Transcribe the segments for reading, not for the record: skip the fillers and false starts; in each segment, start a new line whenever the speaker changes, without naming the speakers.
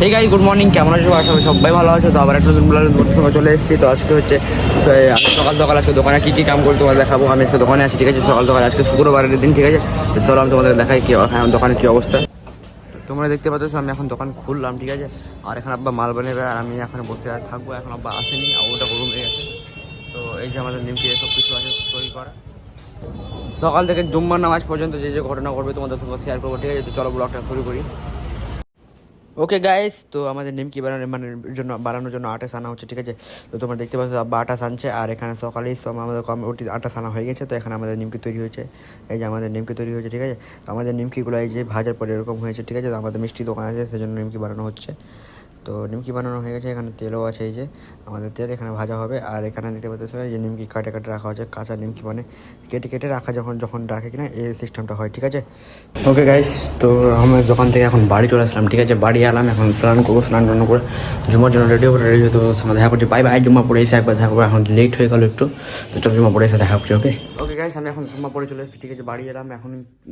Hey guys, good morning. কেমন আছো? আশা করি সবাই ভালো আছো। তো আবার একটা নতুন সময় চলে এসেছি। তো আজকে হচ্ছে আমি সকাল সকাল আজকে দোকানে কী কী কাম করি তোমাদের দেখাবো। আমি আজকে দোকানে আছি, ঠিক আছে। সকাল সকাল আজকে শুক্রবারের দিন, ঠিক আছে। তো চলো আমি তোমাদের দেখাই কি দোকানের কী অবস্থা। তোমরা দেখতে পাচ্ছ আমি এখন দোকান খুললাম, ঠিক আছে। আর এখন আব্বা মাল বানাবে আর আমি এখন বসে থাকবো। এখন আব্বা আসেনি, আর ওটা রুমে গেছে। তো এই যে আমাদের নিমকি সব কিছু আছে তৈরি করা। সকাল থেকে জুম্মার নামাজ পর্যন্ত যে যে ঘটনা ঘটবে তোমাদের সঙ্গে শেয়ার করবো, ঠিক আছে। তো চলো ব্লগটা শুরু করি। ওকে গাইস, তো আমাদের নিমকি বানানোর জন্য আটা সানা হচ্ছে, ঠিক আছে। তো তোমরা দেখতে পাচ্ছ আব্বা আটা সানছে, আর এখানে সকালেই সব আমাদের আটা সানা হয়ে গেছে। তো এখানে আমাদের নিমকি তৈরি হয়েছে। এই যে আমাদের নিমকি তৈরি হয়েছে, ঠিক আছে। তো আমাদের নিমকিগুলো এই যে ভাজার পরে এরকম হয়েছে, ঠিক আছে। তো আমাদের মিষ্টি দোকান আছে, সেজন্য নিমকি বানানো হচ্ছে। তো নিমকি বানানো হয়ে গেছে, এখানে তেলও আছে। এই যে আমাদের তেল এখানে ভাজা হবে। আর এখানে দেখতে পাচ্ছ যে নিমকি কাটে কাটে রাখা হচ্ছে, কাঁচা নিমকি মানে কেটে কেটে রাখা যখন রাখে কিনা এই সিস্টেমটা হয়, ঠিক আছে। ওকে গাইস, তো আমার দোকান থেকে এখন বাড়ি চলে আসলাম, ঠিক আছে। বাড়ি এলাম, এখন স্নান করবো। স্নান টান করে জুমার জন্য রেডি হয়ে তো আমার দেখা করছি। Bye bye. জুম্মা পড়ে এসে একবার দেখা করবো, এখন লেট হয়ে গেলো একটু। তো চলো জুম্মা পড়ে এসে দেখা করছি। ওকে ওকে গাইস, আমি এখন জুম্মা পড়ে চলে এসেছি, ঠিক আছে। বাড়ি এলাম, এখন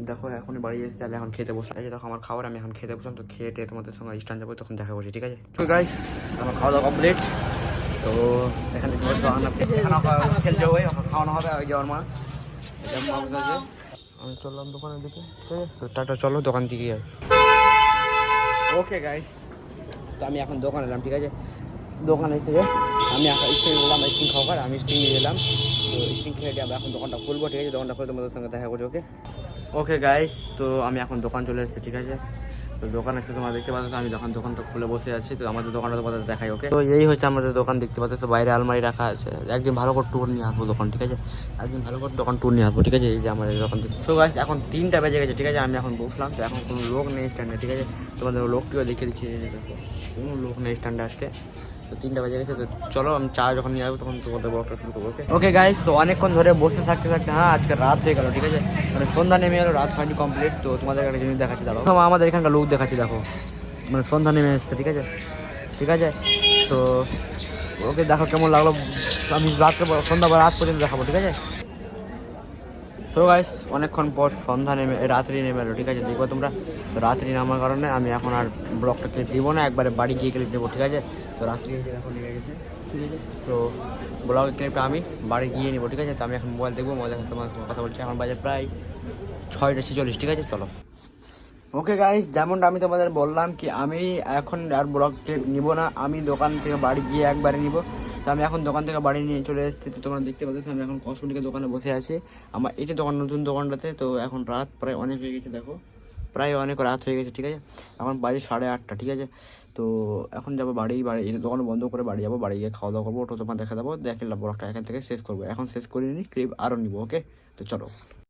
দেখো এখনই বাড়ি এসেছি। আমি এখন খেতে বসলাম। এই যে দেখো আমার খাবার, আমি এখন খেতে বসলাম। তো খেয়ে তোমাদের সঙ্গে স্টান যাবো, তখন দেখা করছি, ঠিক আছে। তো গাইস, আমার খাওয়া দাওয়া কমপ্লিট। তো এখানে খেলতে হবে, খাওয়ানো হবে। ওই যে আমার মা আমি চললাম দোকানের দিকে, ঠিক আছে। তো টাটা, চলো দোকান দিকে যাই। ওকে গাইস, তো আমি এখন দোকানে এলাম, ঠিক আছে। দোকানে এসে আমি এখন স্টিং বললাম, স্টিং খাওয়ার আমি স্টিং নিয়ে এলাম। তো স্টিং খেয়ে দিয়ে আমরা এখন দোকানটা খুলবো, ঠিক আছে। দোকানটা খুলে তোমাদের সঙ্গে দেখা করছি। ওকে ওকে গাইস, তো আমি এখন দোকান চলে এসেছি, ঠিক আছে। তো দোকানে এসে তোমরা দেখতে পাচ্ছ আমি দোকানটা খুলে বসে আছি। তো আমাদের দোকানটা তোমাদের দেখাই। ওকে, তো এই হচ্ছে আমাদের দোকান, দেখতে পাচ্ছ। তো বাইরে আলমারি রাখা আছে। একদিন ভালো করে ট্যুর নিয়ে আসবো দোকান, ঠিক আছে। একদিন ভালো করে দোকান ট্যুর নিয়ে আসবো, ঠিক আছে। এই যে আমাদের দোকান থেকে। তো গাইস, এখন 3টা বেজে গেছে, ঠিক আছে। আমি এখন বসলাম। তো এখন কোনো লোক নেই স্ট্যান্ডে, ঠিক আছে। তোমাদের লোকটিও দেখিয়ে দিচ্ছি, দেখো কোনো লোক নেই স্ট্যান্ডে আজকে। তো 3টা বেজে গেছে। তো চলো আমি চা যখন নিয়ে আসবো তখন তোমাদের ব্লগটা শুরু করবো। ওকে ওকে গাইস, তো অনেকক্ষণ ধরে বসে থাকতে হ্যাঁ আজকে রাত হয়ে গেল, ঠিক আছে। মানে সন্ধ্যা নেমে গেলো, রাত হয়নি কমপ্লিট। তো তোমাদের একটা জিনিস দেখাচ্ছি, দেখো আমাদের এখানকার লোক দেখাচ্ছি, দেখো মানে সন্ধ্যা নেমে এসছে, ঠিক আছে। ঠিক আছে, তো ওকে দেখো কেমন লাগলো। আমি রাত পর্যন্ত দেখাবো, ঠিক আছে। তো গাইস, অনেকক্ষণ পর রাত্রি নেমে এলো, ঠিক আছে। দেখবো তোমরা। তো রাত্রি নামার কারণে আমি এখন আর ব্লগটা ক্লিপ দিব না, একবারে বাড়ি গিয়ে ক্লিপ দেবো, ঠিক আছে। তো রাত্রি এখন নেমে গেছে, ঠিক আছে। তো ব্লগের ক্লিপটা আমি বাড়ি গিয়ে নেবো, ঠিক আছে। তো আমি এখন মোবাইল দেখবো, মোবাইল দেখে তোমার সঙ্গে কথা বলছি। এখন বাজে প্রায় 6:46, ঠিক আছে। চলো ওকে গাইস, যেমনটা আমি তোমাদের বললাম কি আমি এখন আর ব্লগ ক্লিপ নিব না, আমি দোকান থেকে বাড়ি গিয়ে একবারে নিব। তো আমি এখন দোকান থেকে বাড়ি নিয়ে চলে এসেছি। তো তোমরা দেখতে পাচ্ছ আমি এখন কসমেটিকের দোকানে বসে আছি, আমার এটি দোকান, নতুন দোকানটাতে। তো এখন রাত প্রায় অনেক হয়ে গেছে, দেখো প্রায় অনেক রাত হয়ে গেছে, ঠিক আছে। এখন বাজে 8:30, ঠিক আছে। তো এখন যাবো বাড়ি এই দোকান বন্ধ করে বাড়ি যাবো, বাড়ি গিয়ে খাওয়া দাওয়া করবো, ওটা তোমার দেখা দেবো। দেখলাম ব্লগটা এখান থেকে শেষ করবো, এখন শেষ করিনি, ক্লিপ আরও নিবো। ওকে, তো চলো।